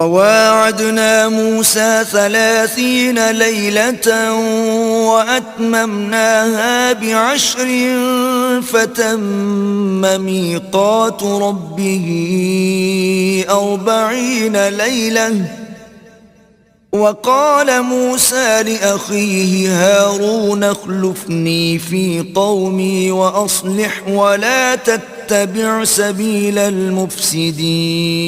وواعدنا موسى 30 ليلة وأتممناها ب10 فتم ميقات ربه 40 ليلة وقال موسى لأخيه هارون اخلفني في قومي وأصلح ولا تتبع سبيل المفسدين.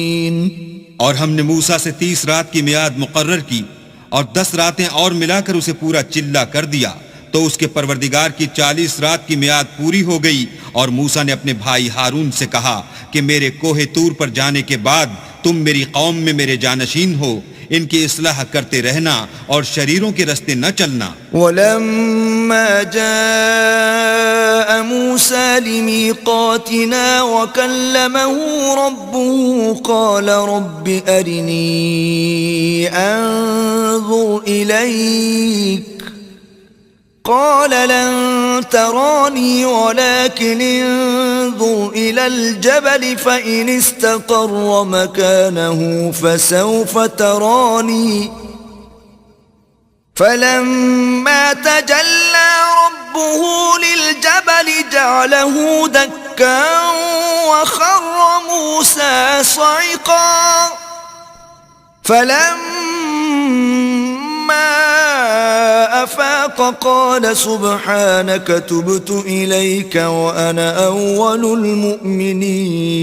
اور ہم نے موسیٰ سے 30 رات کی میعاد مقرر کی اور 10 راتیں اور ملا کر اسے پورا چلا کر دیا تو اس کے پروردگار کی 40 رات کی میعاد پوری ہو گئی. اور موسیٰ نے اپنے بھائی ہارون سے کہا کہ میرے کوہ طور پر جانے کے بعد تم میری قوم میں میرے جانشین ہو، ان کی اصلاح کرتے رہنا اور شریروں کے رستے نہ چلنا. ولما جاء موسى لميقاتنا وكلمه ربه قال رب أرني أنظر إليك قال لن تراني ولكن انظر إلى الجبل فإن استقر مكانه فسوف تراني فلما تجلى ربه للجبل جعله دكا وخر موسى صعقا فلما أفاق قال سبحانك تبت إليك وأنا أول المؤمنين.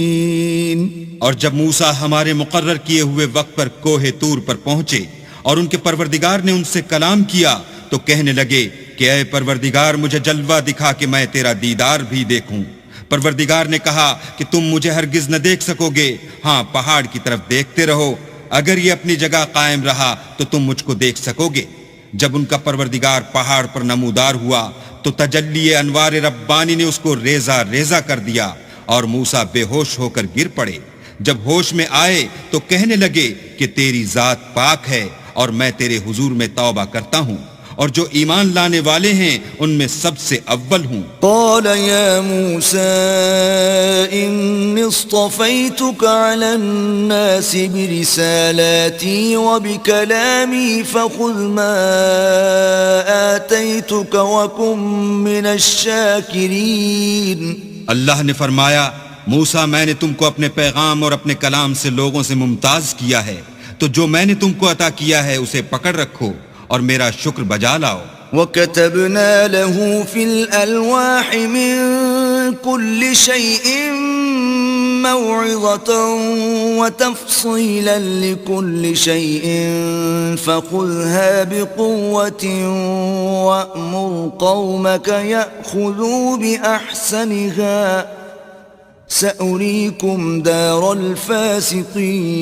اور جب موسیٰ ہمارے مقرر کیے ہوئے وقت پر کوہ طور پر پہنچے اور ان کے پروردگار نے ان سے کلام کیا تو کہنے لگے کہ اے پروردگار مجھے جلوہ دکھا کہ میں تیرا دیدار بھی دیکھوں. پروردگار نے کہا کہ تم مجھے ہرگز نہ دیکھ سکو گے، ہاں پہاڑ کی طرف دیکھتے رہو، اگر یہ اپنی جگہ قائم رہا تو تم مجھ کو دیکھ سکو گے. جب ان کا پروردگار پہاڑ پر نمودار ہوا تو تجلی انوار ربانی نے اس کو ریزہ ریزہ کر دیا اور موسیٰ بے ہوش ہو کر گر پڑے. جب ہوش میں آئے تو کہنے لگے کہ تیری ذات پاک ہے اور میں تیرے حضور میں توبہ کرتا ہوں اور جو ایمان لانے والے ہیں ان میں سب سے اول ہوں. قال يا موسى إني اصطفيتك على الناس برسالاتي وبكلامي فخذ ما آتيتك وكن من الشاكرين. اللہ نے فرمایا موسیٰ میں نے تم کو اپنے پیغام اور اپنے کلام سے لوگوں سے ممتاز کیا ہے تو جو میں نے تم کو عطا کیا ہے اسے پکڑ رکھو اور میرا شکر بجا لاؤ. وَكَتَبْنَا لَهُ فِي الْأَلْوَاحِ مِن كُلِّ شَيْءٍ مَوْعِظَةً وَتَفْصِيلًا لِكُلِّ شَيْءٍ فَخُذْهَا بِقُوَّةٍ وَأْمُرْ قَوْمَكَ يَأْخُذُوا بِأَحْسَنِهَا سَأُرِيكُمْ دَارَ الْفَاسِقِينَ.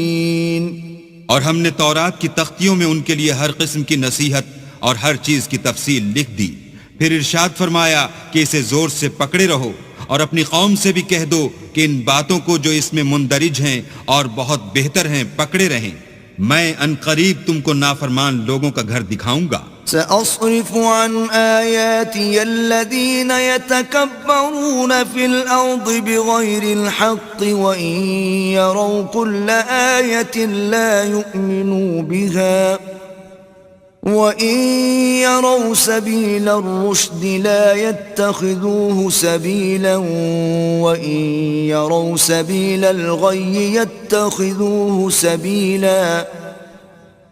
اور ہم نے تورات کی تختیوں میں ان کے لیے ہر قسم کی نصیحت اور ہر چیز کی تفصیل لکھ دی. پھر ارشاد فرمایا کہ اسے زور سے پکڑے رہو اور اپنی قوم سے بھی کہہ دو کہ ان باتوں کو جو اس میں مندرج ہیں اور بہت بہتر ہیں پکڑے رہیں. میں ان قریب تم کو نافرمان لوگوں کا گھر دکھاؤں گا. سأصرف عن آياتي الذين يتكبرون في الأرض بغير الحق وإن يروا كل آية لا يؤمنوا بها وإن يروا سبيل الرشد لا يتخذوه سبيلا وإن يروا سبيل الغي يتخذوه سبيلا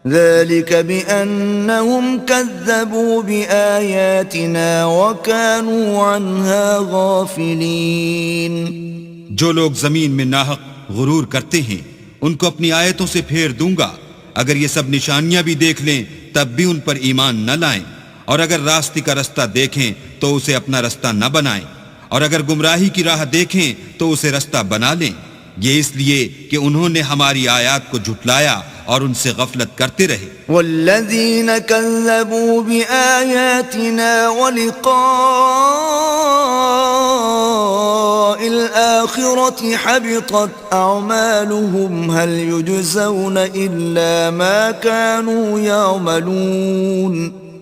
ذلك بأنهم كذبوا بآياتنا وكانوا عنها غافلين. جو لوگ زمین میں ناحق غرور کرتے ہیں ان کو اپنی آیتوں سے پھیر دوں گا. اگر یہ سب نشانیاں بھی دیکھ لیں تب بھی ان پر ایمان نہ لائیں اور اگر راستے کا رستہ دیکھیں تو اسے اپنا رستہ نہ بنائیں اور اگر گمراہی کی راہ دیکھیں تو اسے رستہ بنا لیں. یہ اس لیے کہ انہوں نے ہماری آیات کو جھٹلایا اور ان سے غفلت کرتے رہے. والذین کذبوا بآیاتنا ولقاء الآخرة حبطت اعمالهم هل يجزون الا ما كانوا يعملون.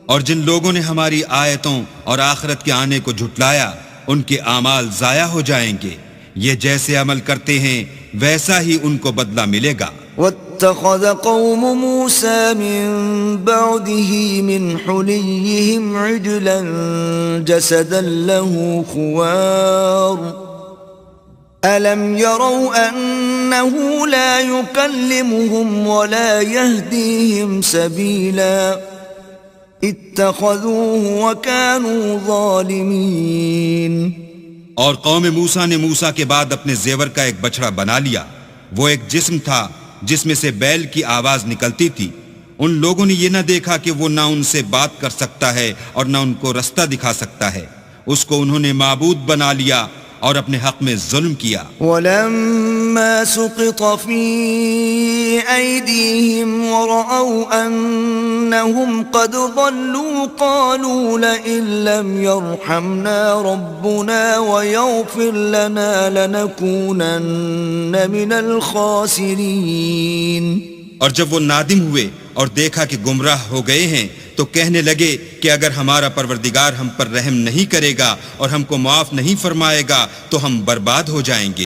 اور جن لوگوں نے ہماری آیتوں اور آخرت کے آنے کو جھٹلایا ان کے اعمال ضائع ہو جائیں گے. یہ جیسے عمل کرتے ہیں ویسا ہی ان کو بدلہ ملے گا. اتخذ قوم موسى من بعده من حليهم عجلا جسدا له خوار ألم يروا أنه لا يكلمهم ولا يهديهم سبيلا اتخذوه وكانوا ظالمين. اور قوم موسیٰ نے موسیٰ کے بعد اپنے زیور کا ایک بچڑا بنا لیا. وہ ایک جسم تھا جس میں سے بیل کی آواز نکلتی تھی. ان لوگوں نے یہ نہ دیکھا کہ وہ نہ ان سے بات کر سکتا ہے اور نہ ان کو رستہ دکھا سکتا ہے. اس کو انہوں نے معبود بنا لیا اور اپنے حق میں ظلم کیا. وَلَمَّا سُقِطَ فِي أَيْدِيهِمْ وَرَأَوْا أَنَّهُمْ قَدْ ضَلُّوا قَالُوا لَئِن لَّمْ يَرْحَمْنَا رَبُّنَا وَيَغْفِرْ لَنَا لَنَكُونَنَّ مِنَ الْخَاسِرِينَ. اور جب وہ نادم ہوئے اور دیکھا کہ گمراہ ہو گئے ہیں تو کہنے لگے کہ اگر ہمارا پروردگار ہم پر رحم نہیں کرے گا اور ہم کو معاف نہیں فرمائے گا تو ہم برباد ہو جائیں گے.